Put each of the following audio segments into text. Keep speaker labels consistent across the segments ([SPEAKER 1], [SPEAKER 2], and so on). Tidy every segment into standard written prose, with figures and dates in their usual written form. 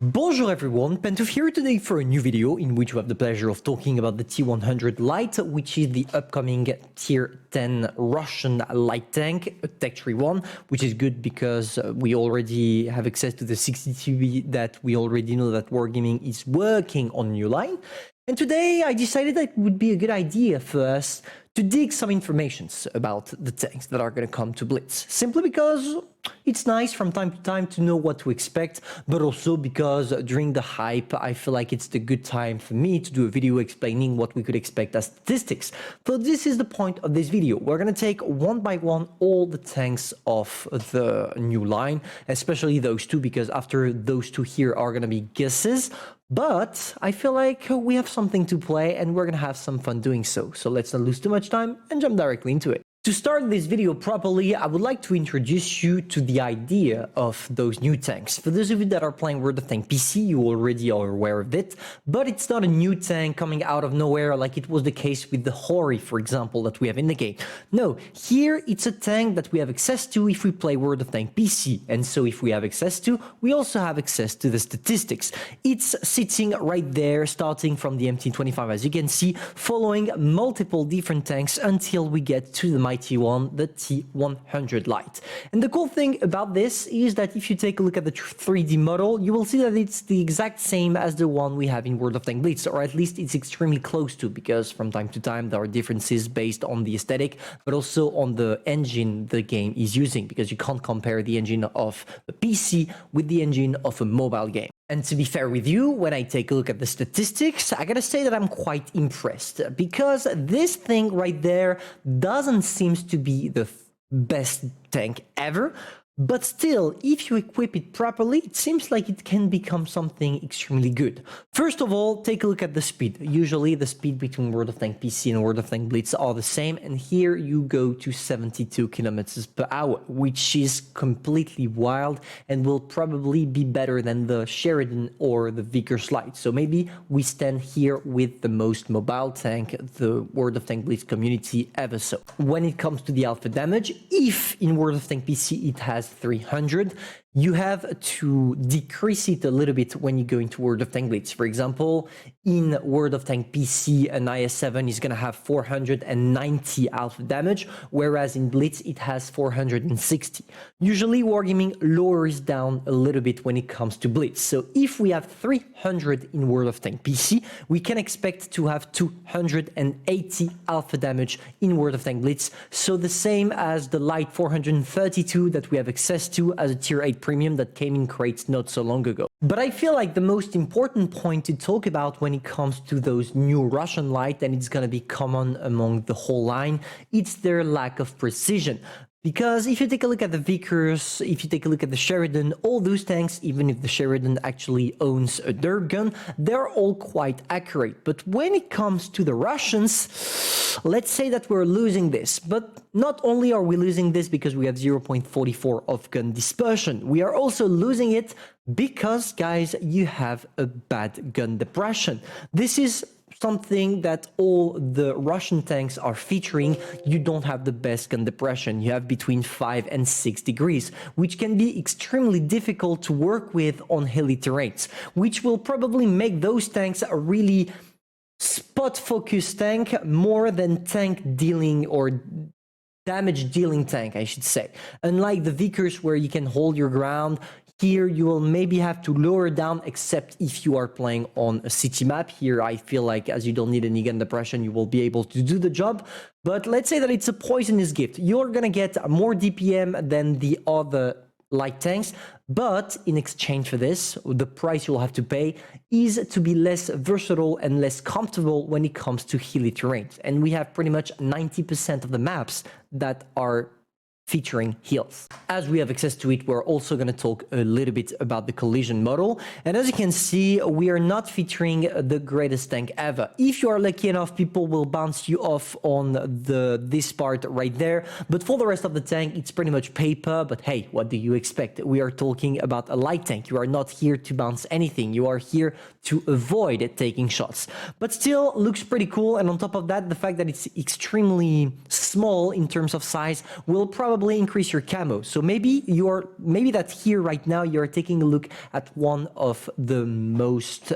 [SPEAKER 1] Bonjour everyone, Pantoufleee here today for a new video in which we have the pleasure of talking about the T-100 Light, which is the upcoming Tier 10 Russian light tank, a Tech Tree 1, which is good because we already have access to the 60TB that we already know that Wargaming is working on new line. And today I decided that it would be a good idea for us to dig some informations about the tanks that are going to come to Blitz, simply because it's nice from time to time to know what to expect, but also because during the hype, I feel like it's the good time for me to do a video explaining what we could expect as statistics. So this is the point of this video. We're going to take one by one all the tanks of the new line, especially those two, because after those two here are going to be guesses. But I feel like we have something to play and we're going to have some fun doing so. So let's not lose too much time and jump directly into it. To start this video properly, I would like to introduce you to the idea of those new tanks. For those of you that are playing World of Tanks PC, you already are aware of it, but it's not a new tank coming out of nowhere like it was the case with the Hori, for example, that we have in the game. No, here it's a tank that we have access to if we play World of Tanks PC, and so if we have access to, we also have access to the statistics. It's sitting right there, starting from the MT25, as you can see, following multiple different tanks until we get to the mighty one, the T-100 Light. And the cool thing about this is that if you take a look at the 3D model, you will see that it's the exact same as the one we have in World of Tanks Blitz, or at least it's extremely close to, because from time to time there are differences based on the aesthetic, but also on the engine the game is using, because you can't compare the engine of a PC with the engine of a mobile game. And to be fair with you, when I take a look at the statistics, I gotta say that I'm quite impressed, because this thing right there doesn't seem to be the best tank ever. But still, if you equip it properly, it seems like it can become something extremely good. First of all, take a look at the speed. Usually the speed between World of Tanks PC and World of Tanks Blitz are the same, and here you go to 72 kilometers per hour, which is completely wild and will probably be better than the Sheridan or the Vickers Light. So maybe we stand here with the most mobile tank the World of Tanks Blitz community ever saw. When it comes to the alpha damage, if in World of Tanks PC it has 300, you have to decrease it a little bit when you go into World of Tanks Blitz. For example, in World of Tanks PC, an IS-7 is going to have 490 alpha damage, whereas in Blitz it has 460. Usually Wargaming lowers down a little bit when it comes to Blitz. So if we have 300 in World of Tanks PC, we can expect to have 280 alpha damage in World of Tanks Blitz. So the same as the light 432 that we have access to as a tier 8 premium that came in crates not so long ago. But I feel like the most important point to talk about when it comes to those new Russian light, and it's going to be common among the whole line, it's their lack of precision. Because if you take a look at the Vickers, if you take a look at the Sheridan, all those tanks, even if the Sheridan actually owns a dirt gun, they're all quite accurate. But when it comes to the Russians, let's say that we're losing this. But not only are we losing this because we have 0.44 of gun dispersion, we are also losing it because, guys, you have a bad gun depression. This is something that all the Russian tanks are featuring. You don't have the best gun depression. You have between 5 and 6 degrees, which can be extremely difficult to work with on hilly terrains, which will probably make those tanks a really spot-focused tank more than tank dealing or damage dealing tank, I should say. Unlike the Vickers, where you can hold your ground, here you will maybe have to lower down, except if you are playing on a city map. Here I feel like, as you don't need any gun depression, you will be able to do the job. But let's say that it's a poisonous gift. You're gonna get more DPM than the other light tanks, but in exchange for this, the price you'll have to pay is to be less versatile and less comfortable when it comes to hilly terrains. And we have pretty much 90% of the maps that are featuring hills. As we have access to it, we're also going to talk a little bit about the collision model. And as you can see, we are not featuring the greatest tank ever. If you are lucky enough, people will bounce you off on this part right there. But for the rest of the tank, it's pretty much paper. But hey, what do you expect? We are talking about a light tank. You are not here to bounce anything. You are here to avoid taking shots. But still looks pretty cool. And on top of that, the fact that it's extremely small in terms of size will probably probably increase your camo. So maybe that here right now you're taking a look at one of the most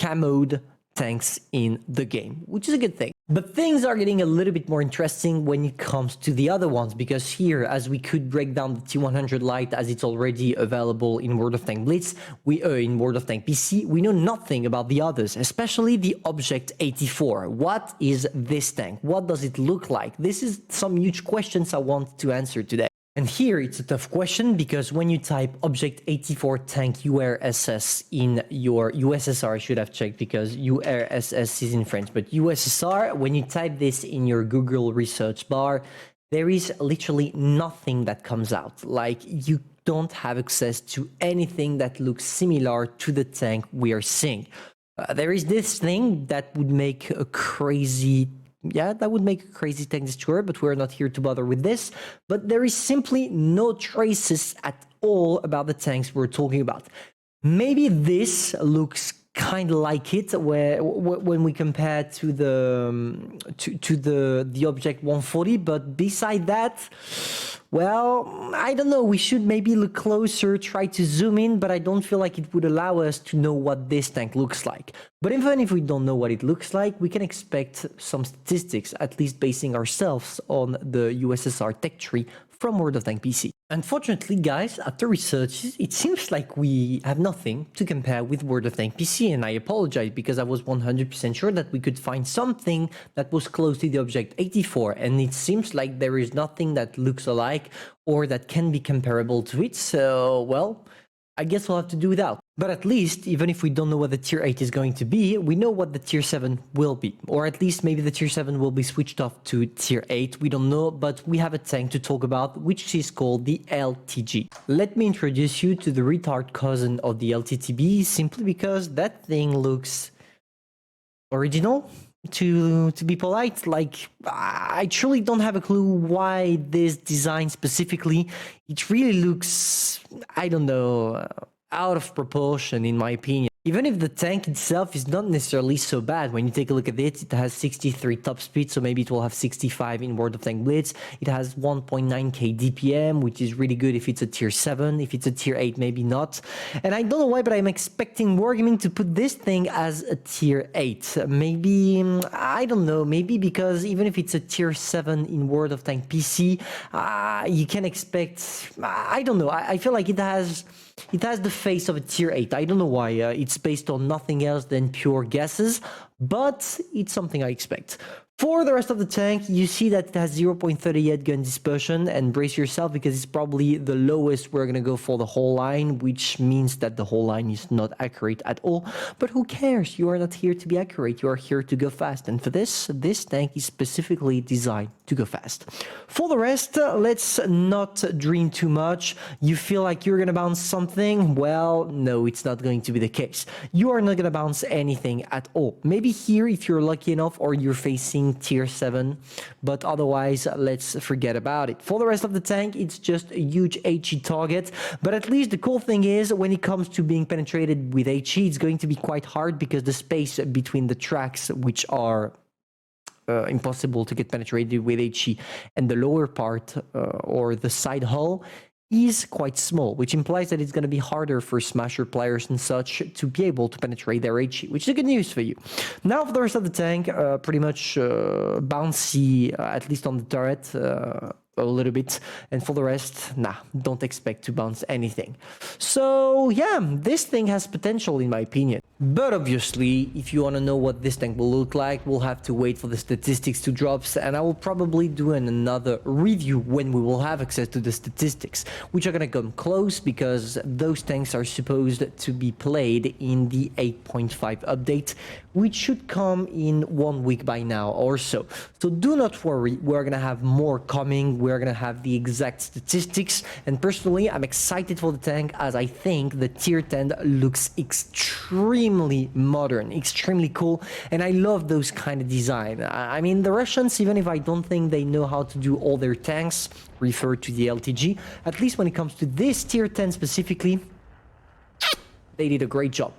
[SPEAKER 1] camoed tanks in the game, which is a good thing. But things are getting a little bit more interesting when it comes to the other ones, because here, as we could break down the T100 Lite as it's already available in World of Tanks Blitz, in World of Tanks PC, we know nothing about the others, especially the Object 84. What is this tank? What does it look like? This is some huge questions I want to answer today. And here it's a tough question, because when you type Object 84 tank URSS in your USSR, I should have checked because URSS is in French, but USSR, when you type this in your Google research bar, there is literally nothing that comes out. Like, you don't have access to anything that looks similar to the tank we are seeing. There is this thing that would make a crazy tank destroyer, but we're not here to bother with this. But there is simply no traces at all about the tanks we're talking about. Maybe this looks kind of like it when we compare to the Object 140, but beside that, well, I don't know, we should maybe look closer, try to zoom in, but I don't feel like it would allow us to know what this tank looks like. But even if we don't know what it looks like, we can expect some statistics, at least basing ourselves on the USSR tech tree from World of Tanks PC. Unfortunately, guys, after research, it seems like we have nothing to compare with World of Tanks PC, and I apologize because I was 100% sure that we could find something that was close to the Object 84, and it seems like there is nothing that looks alike or that can be comparable to it, so, well, I guess we'll have to do without. But at least, even if we don't know what the tier 8 is going to be, we know what the tier 7 will be. Or at least maybe the tier 7 will be switched off to tier 8. We don't know, but we have a tank to talk about, which is called the LTG. Let me introduce you to the retard cousin of the LTTB, simply because that thing looks original. To be polite, like, I truly don't have a clue why this design specifically. It really looks, I don't know, out of proportion in my opinion. Even if the tank itself is not necessarily so bad, when you take a look at it, it has 63 top speed, so maybe it will have 65 in World of Tanks Blitz. It has 1.9k DPM, which is really good if it's a tier 7. If it's a tier 8, maybe not. And I don't know why, but I'm expecting Wargaming to put this thing as a tier 8. Maybe, I don't know, maybe because even if it's a tier 7 in World of Tanks PC, you can expect, I don't know, I feel like it has the face of a tier 8. I don't know why. It's based on nothing else than pure guesses, but it's something I expect. For the rest of the tank, you see that it has 0.38 gun dispersion, and brace yourself because it's probably the lowest we're gonna go for the whole line, which means that the whole line is not accurate at all. But who cares? You are not here to be accurate. You are here to go fast. And for this tank is specifically designed to go fast. For the rest, let's not dream too much. You feel like you're gonna bounce something? Well, no, it's not going to be the case. You are not gonna bounce anything at all. Maybe here, if you're lucky enough, or you're facing tier 7, but otherwise let's forget about it. For the rest of the tank, it's just a huge HE target, but at least the cool thing is when it comes to being penetrated with HE, it's going to be quite hard because the space between the tracks, which are impossible to get penetrated with HE, and the lower part or the side hull is quite small, which implies that it's going to be harder for Smasher players and such to be able to penetrate their HE, which is good news for you. Now for the rest of the tank, pretty much bouncy, at least on the turret, a little bit, and for the rest, nah, don't expect to bounce anything. So yeah, this thing has potential in my opinion. But obviously, if you want to know what this tank will look like, we'll have to wait for the statistics to drop, and I will probably do another review when we will have access to the statistics, which are going to come close because those tanks are supposed to be played in the 8.5 update, which should come in 1 week by now or so. So do not worry, we're going to have more coming, we're going to have the exact statistics, and personally, I'm excited for the tank as I think the tier 10 looks extremely modern, extremely cool, and I love those kind of design. I mean, the Russians, even if I don't think they know how to do all their tanks, refer to the LTG, at least when it comes to this tier 10 specifically, they did a great job.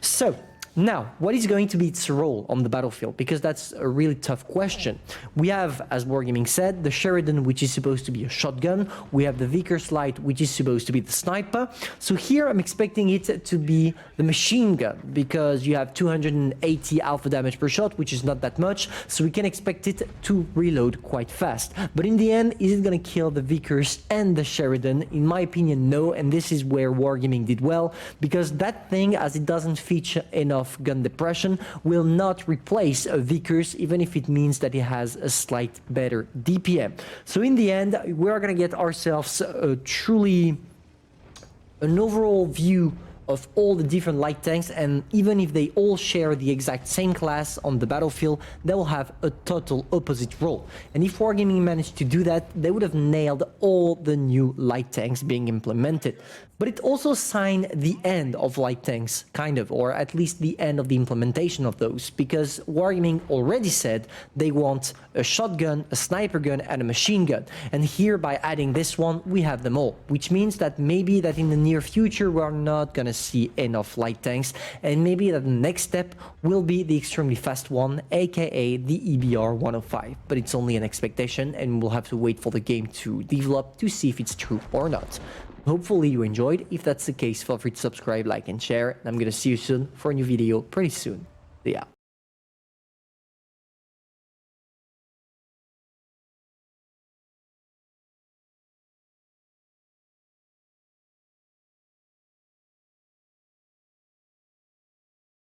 [SPEAKER 1] So, Now, what is going to be its role on the battlefield? Because that's a really tough question. We have, as Wargaming said, the Sheridan, which is supposed to be a shotgun. We have the Vickers Light, which is supposed to be the sniper. So here I'm expecting it to be the machine gun, because you have 280 alpha damage per shot, which is not that much. So we can expect it to reload quite fast. But in the end, is it going to kill the Vickers and the Sheridan? In my opinion, no. And this is where Wargaming did well, because that thing, as it doesn't feature enough gun depression, will not replace a Vickers, even if it means that it has a slight better DPM. So in the end, we're going to get ourselves truly an overall view of all the different light tanks, and even if they all share the exact same class on the battlefield, they will have a total opposite role. And if Wargaming managed to do that, they would have nailed all the new light tanks being implemented. But it also signed the end of light tanks, kind of, or at least the end of the implementation of those, because Wargaming already said they want a shotgun, a sniper gun, and a machine gun. And here, by adding this one, we have them all, which means that maybe that in the near future, we're not gonna see enough light tanks, and maybe that the next step will be the extremely fast one, aka the EBR 105. But it's only an expectation, and we'll have to wait for the game to develop to see if it's true or not. Hopefully you enjoyed. If that's the case, feel free to subscribe, like, and share. And I'm gonna see you soon for a new video pretty soon. See ya.